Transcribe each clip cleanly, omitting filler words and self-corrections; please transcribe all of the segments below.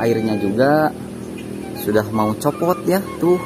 airnya juga sudah mau copot ya tuh.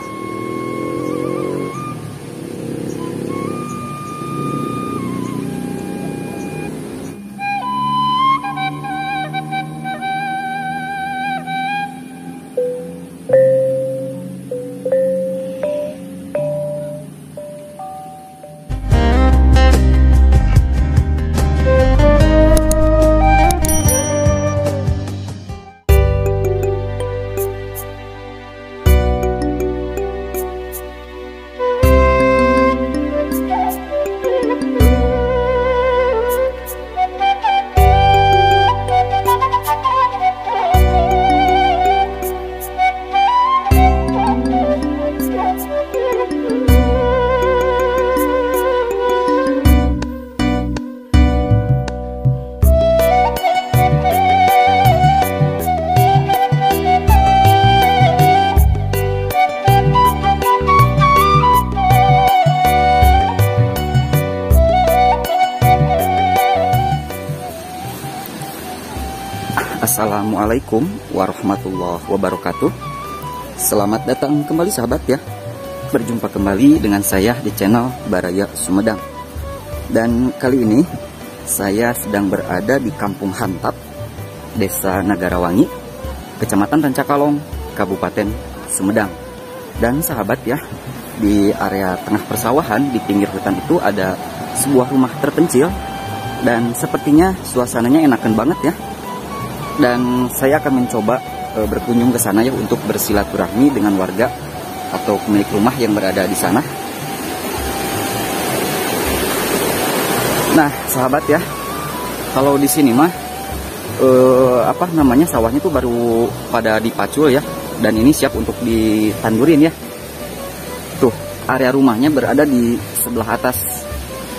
Assalamualaikum warahmatullahi wabarakatuh. Selamat datang kembali sahabat ya. Berjumpa kembali dengan saya di channel Baraya Sumedang. Dan kali ini saya sedang berada di Kampung Hantap, Desa Nagarawangi, Kecamatan Rancakalong, Kabupaten Sumedang. Dan sahabat ya, di area tengah persawahan di pinggir hutan itu ada sebuah rumah terpencil. Dan sepertinya suasananya enakan banget ya. Dan saya akan mencoba berkunjung ke sana ya untuk bersilaturahmi dengan warga atau pemilik rumah yang berada di sana. Nah, sahabat ya, kalau di sini mah sawahnya tuh baru pada dipacul ya, dan ini siap untuk ditandurin ya. Tuh, area rumahnya berada di sebelah atas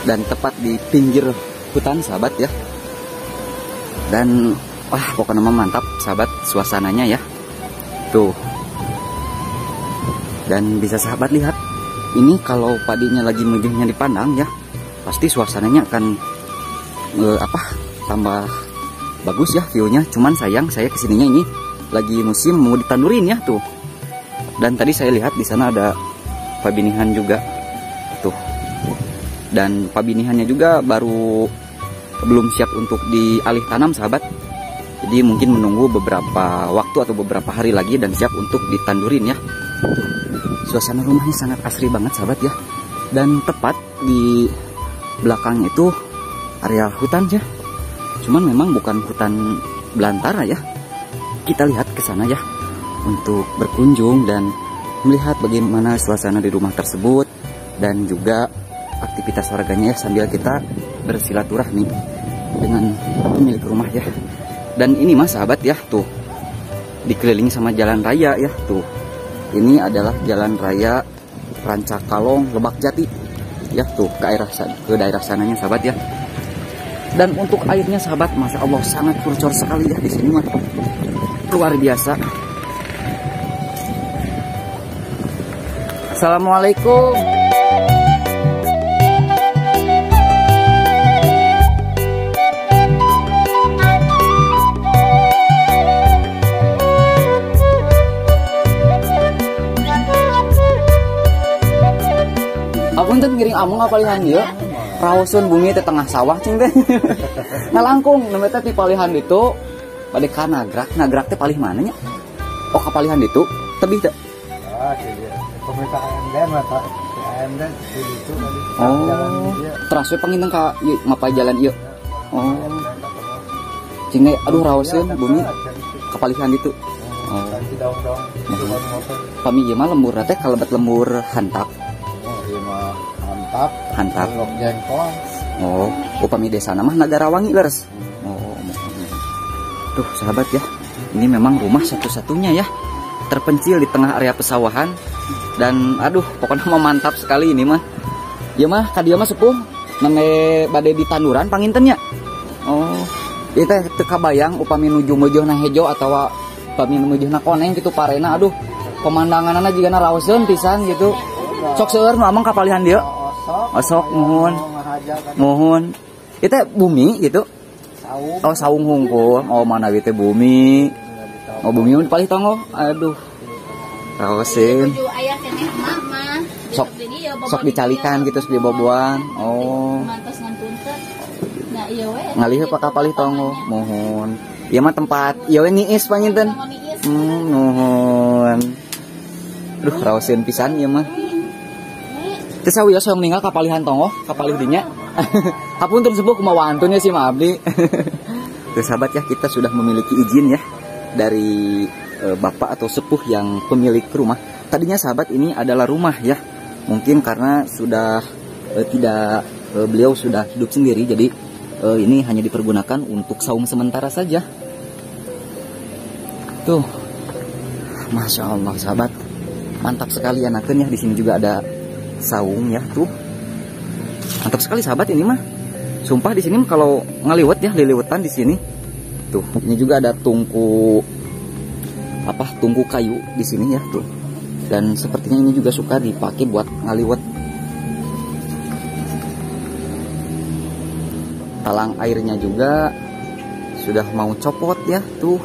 dan tepat di pinggir hutan sahabat ya. Dan wah, pokoknya mantap sahabat suasananya ya. Tuh. Dan bisa sahabat lihat, ini kalau padinya lagi mejehnya dipandang ya, pasti suasananya akan tambah bagus ya view-nya. Cuman sayang saya kesininya ini lagi musim mau ditandurin ya tuh. Dan tadi saya lihat di sana ada pabinihan juga. Tuh. Dan pabinihannya juga belum siap untuk dialih tanam sahabat. Jadi mungkin menunggu beberapa waktu atau beberapa hari lagi dan siap untuk ditandurin ya. Suasana rumahnya sangat asri banget sahabat ya. Dan tepat di belakangnya itu area hutan ya. Cuman memang bukan hutan belantara ya. Kita lihat ke sana ya untuk berkunjung dan melihat bagaimana suasana di rumah tersebut dan juga aktivitas warganya ya, sambil kita bersilaturahmi dengan pemilik rumah ya. Dan ini mas sahabat ya, tuh dikelilingi sama jalan raya ya. Tuh, ini adalah jalan raya Rancakalong Lebak Jati ya. Tuh ke daerah sananya sahabat ya. Dan untuk airnya sahabat, masya Allah sangat kurcor sekali ya di sini mah, luar biasa. Assalamualaikum. Punten ngiring amung apalihan ieu. Raosun bumi teh tengah sawah cing teh. Ngalangkung nembe teh ti palihan ditu bade ka Nagrak teh palih mana nya? Oh ka palihan ditu tebih teh. Ah, kieu. Pemerintah AMDN mah Pak. AMDN di ditu jalan ieu. Terus we panginten ka ieu ngapa jalan ieu. Oh. Cing aduh raosun bumi ka palihan ditu. Oh. Pami ieu mah lembur teh kalebet lembur hantap. Hantap. Oh, upami desa nama Nagarawangi leres. Oh, tuh sahabat ya, ini memang rumah satu-satunya ya, terpencil di tengah area pesawahan. Dan aduh, pokoknya mau mantap sekali ini mah. Ya mah, kadia mah sepuh, name bade di tanduran pangintennya. Oh, itu teh kabayang upami nuju meujeuna hejo atawa upami meujeuna koneng gitu parena. Aduh, pemandanganana jigana raoseun pisan gitu. Sok seueur nu amang kapalihan dieu. Osok mohon. Itu bumi gitu. Oh saung hungkul. Oh mana teh bumi. Oh bumi palih tongo. Aduh. Raosin. Sok sok dicalikan gitu sok diboboan. Oh. Ngalih ka palih tongo. Mohon. Ieu mah tempat ieu we niis panginten. Nuhun. Duh raosin pisan ieu mah. Teu sawios hoyong ninggal kapalihan tongo, kapalih dinya. Hapunten sepuh kumaha antunnya sih mah abdi. Tuh sahabat ya, kita sudah memiliki izin ya dari bapak atau sepuh yang pemilik rumah. Tadinya sahabat ini adalah rumah ya. Mungkin karena sudah tidak beliau sudah hidup sendiri, jadi ini hanya dipergunakan untuk saung sementara saja. Tuh, masya Allah sahabat, mantap sekali anakeun ya. Di sini juga ada saung ya, tuh mantap sekali sahabat ini mah. Sumpah di sini kalau ngaliwet ya, liliwetan di sini. Tuh, ini juga ada tungku kayu di sini ya, tuh. Dan sepertinya ini juga suka dipakai buat ngaliwet. Talang airnya juga sudah mau copot ya, tuh.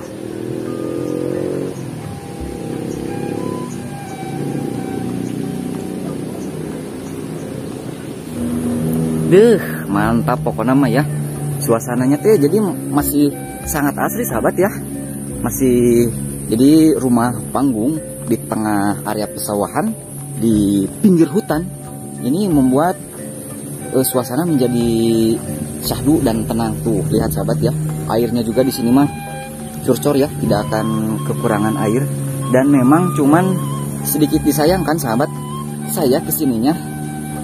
Mantap pokoknya mah ya. Suasananya tuh jadi masih sangat asri sahabat ya. Masih jadi rumah panggung di tengah area pesawahan di pinggir hutan. Ini membuat suasana menjadi syahdu dan tenang tuh. Lihat sahabat ya. Airnya juga di sini mah curcor ya, tidak akan kekurangan air. Dan memang cuman sedikit disayangkan sahabat, saya kesininya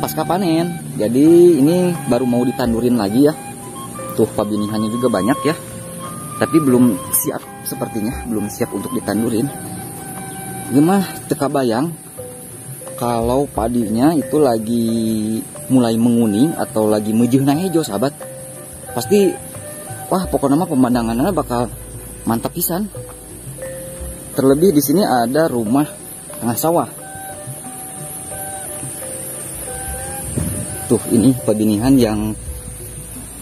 pasca panen. Jadi ini baru mau ditandurin lagi ya. Tuh pabinihannya juga banyak ya. Tapi belum siap sepertinya, belum siap untuk ditandurin. Gimana teka bayang kalau padinya itu lagi mulai menguning atau lagi mejehna hijau sahabat. Pasti wah pokoknya mah pemandangannya bakal mantap pisan. Terlebih di sini ada rumah tengah sawah. Tuh ini pabinihan yang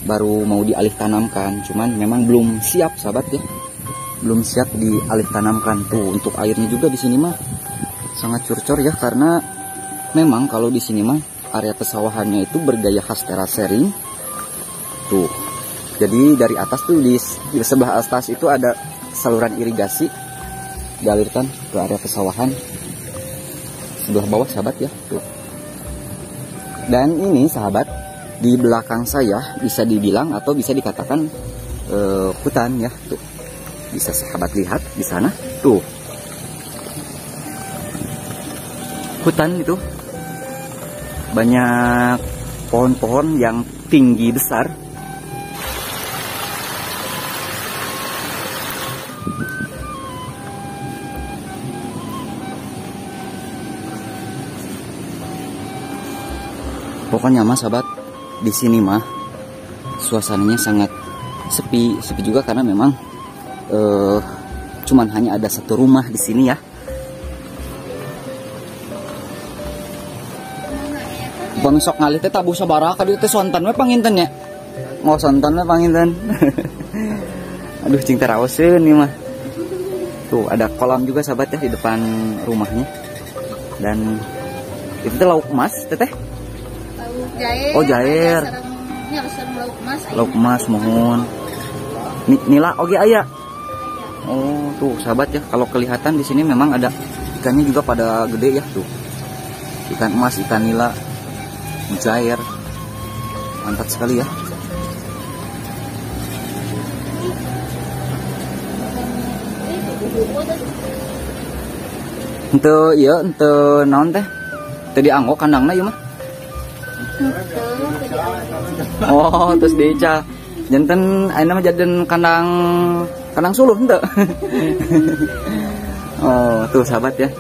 baru mau dialih tanamkan, cuman memang belum siap sahabat ya, belum siap dialih tanamkan. Tuh untuk airnya juga di sini mah sangat curcor ya, karena memang kalau di sini mah area pesawahannya itu bergaya khas terasering. Tuh jadi dari atas tuh di sebelah atas itu ada saluran irigasi dialirkan ke area pesawahan. Sebelah bawah sahabat ya, tuh. Dan ini sahabat, di belakang saya bisa dibilang atau bisa dikatakan hutan ya, tuh. Bisa sahabat lihat di sana, tuh. Hutan itu banyak pohon-pohon yang tinggi besar. Pokoknya mah sahabat, di sini mah suasananya sangat sepi juga karena memang cuman hanya ada satu rumah di sini ya. Bang sok ngalih teh tabuh sabaraha ka dieu teh sontan we panginten nya. Mau sontan we panginten. Aduh cing teh raoseun ieu mah. Tuh ada kolam juga sahabat ya di depan rumahnya. Dan itu teh lauk emas teteh. Jair, oh jair, lauk emas mohon. Nila oge aya. Oh tuh sahabat ya, kalau kelihatan di sini memang ada ikannya juga pada gede ya tuh. Ikan emas, ikan nila, jair, mantap sekali ya. Ente iya ente naon teh? Tadi anggo kandangna ieu mah. Oh terus dica janten ayeuna mah jaden kandang suluh henteu. Oh tuh sahabat ya,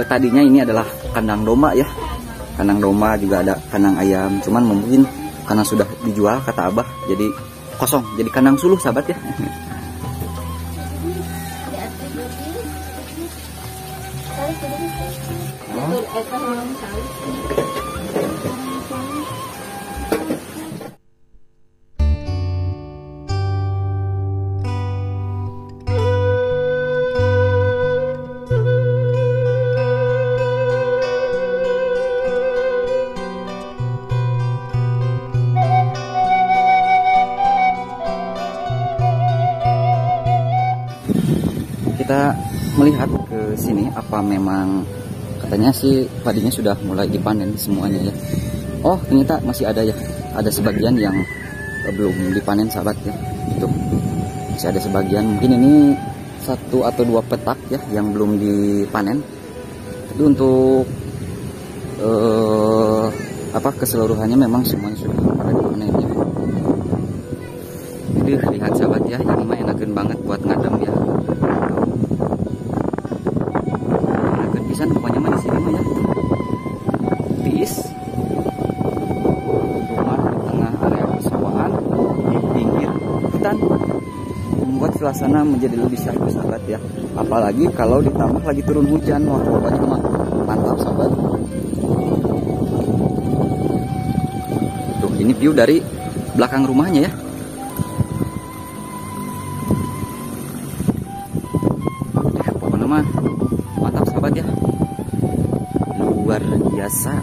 tadinya ini adalah kandang domba ya, kandang domba juga ada kandang ayam, cuman mungkin karena sudah dijual kata abah jadi kosong, jadi kandang suluh sahabat ya. kita melihat ke sini, apa memang katanya sih padinya sudah mulai dipanen semuanya ya. Oh ternyata masih ada ya, ada sebagian yang belum dipanen sahabat ya. Itu masih ada sebagian, mungkin ini 1 atau 2 petak ya yang belum dipanen. Tapi untuk keseluruhannya memang semuanya sudah pada dipanen ya. Jadi lihat sahabat ya, ini mah enakeun banget buat ngadem ya. Enakeun pisan pokoknya mah di sini mah ya. Tiis. Rumah di tengah area persawahan, di pinggir hutan, membuat suasana menjadi lebih syahdu sahabat ya. Apalagi kalau ditambah lagi turun hujan, wah pokoknya mah mantap sahabat. Tuh ini view dari belakang rumahnya ya. Pokoknya mah mantap sahabat ya, luar biasa.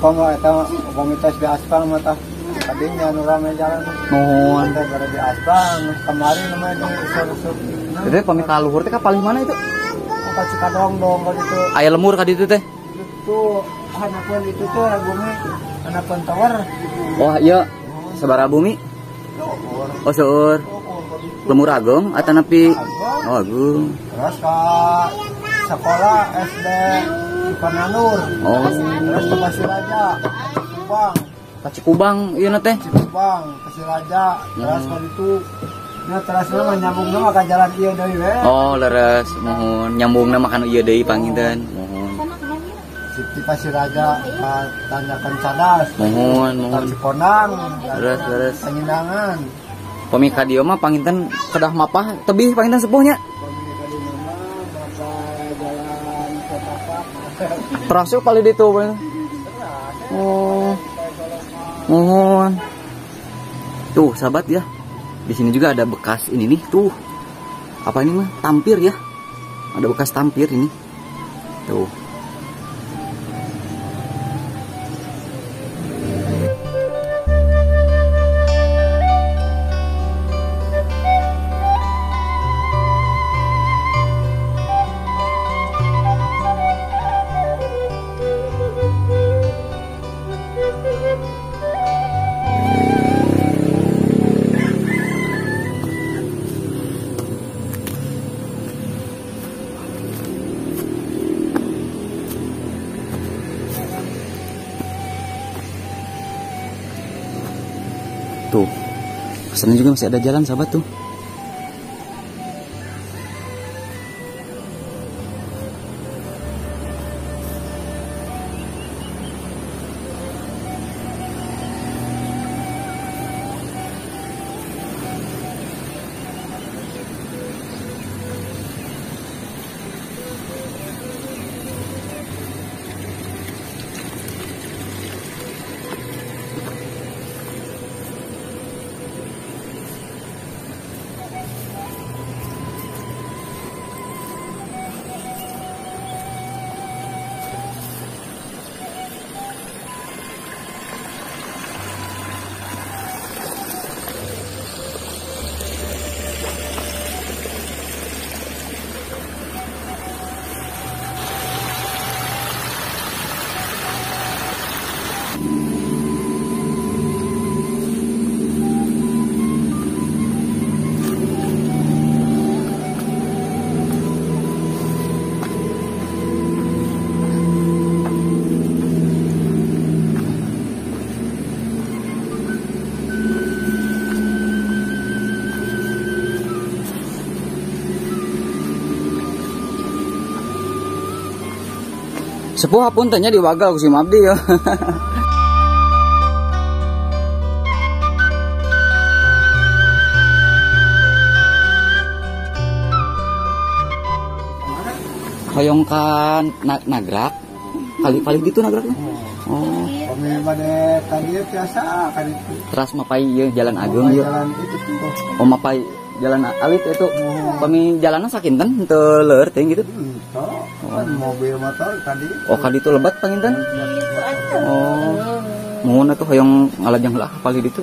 Komo eta komunitas di aspal mah tah tadinya nu rame jalan Mohon. gara di aspal kemarin namanya di usur-usur. Jadi pamit ka luhur teh ka paling mana itu? Ka Cikadong dong kalau itu. Aya lemur ka ditu teh. Itu hanapeun itu tuh bumi hanapeun tower. Oh iya, sabaraha bumi? Oh seueur. Lemur Agung atau napi? Oh Agung. Terus ka sekolah SD Pananur. Oh. Terus ke Pasiraja, Kubang. Ka Cikubang ieu na teh. Kubang, Pasiraja. Terus kalau itu nah terus mah nyambung nama ka jalan ieu deui we. Oh leres, mohon nyambungna makan ieu deui panginten. Mohon. Di Pasiraja ka Tanjakan Cadas. Mohon, mohon. Cikonang. Leres. Pangindangan. Pami ka dieu mah panginten kedah mapah tebih panginten sepuhnya. Terasuk kali di itu. Oh. Mohon. Tuh, sahabat ya. Di sini juga ada bekas ini nih, tuh. Apa ini mah? Tampir ya. Ada bekas tampir ini. Tuh. Tuh, sana juga masih ada jalan sahabat tuh. Sepuh pun tanya di Wagal ku si Mabdi ya. Hoyong kan nagrak kali gitu nagraknya. Oh. kami pada tadi biasa kan itu. Teras mapai ya jalan Agung ya. Jalan itu tuh. Oh mapai jalan alit itu. Kami jalannya sakinten teler teh gitu. Itu kan mobil motor tadi. Oh kali itu lebat panginten. Oh. Mohon atuh hoyong ngalajang lah kali itu.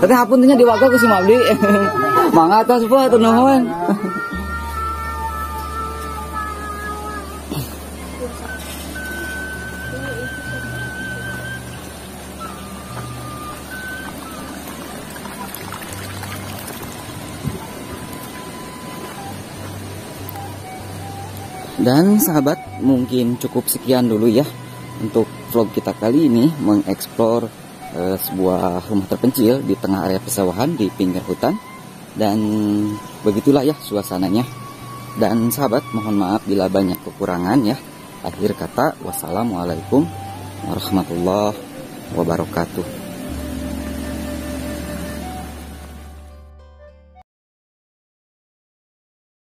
Tapi hapuntennya diwaga ku si Mabdi. Mangga atuh sepuh atuh nuhun. Dan sahabat, mungkin cukup sekian dulu ya untuk vlog kita kali ini mengeksplor sebuah rumah terpencil di tengah area pesawahan di pinggir hutan. Dan begitulah ya suasananya. Dan sahabat, mohon maaf bila banyak kekurangan ya. Akhir kata, wassalamualaikum warahmatullahi wabarakatuh.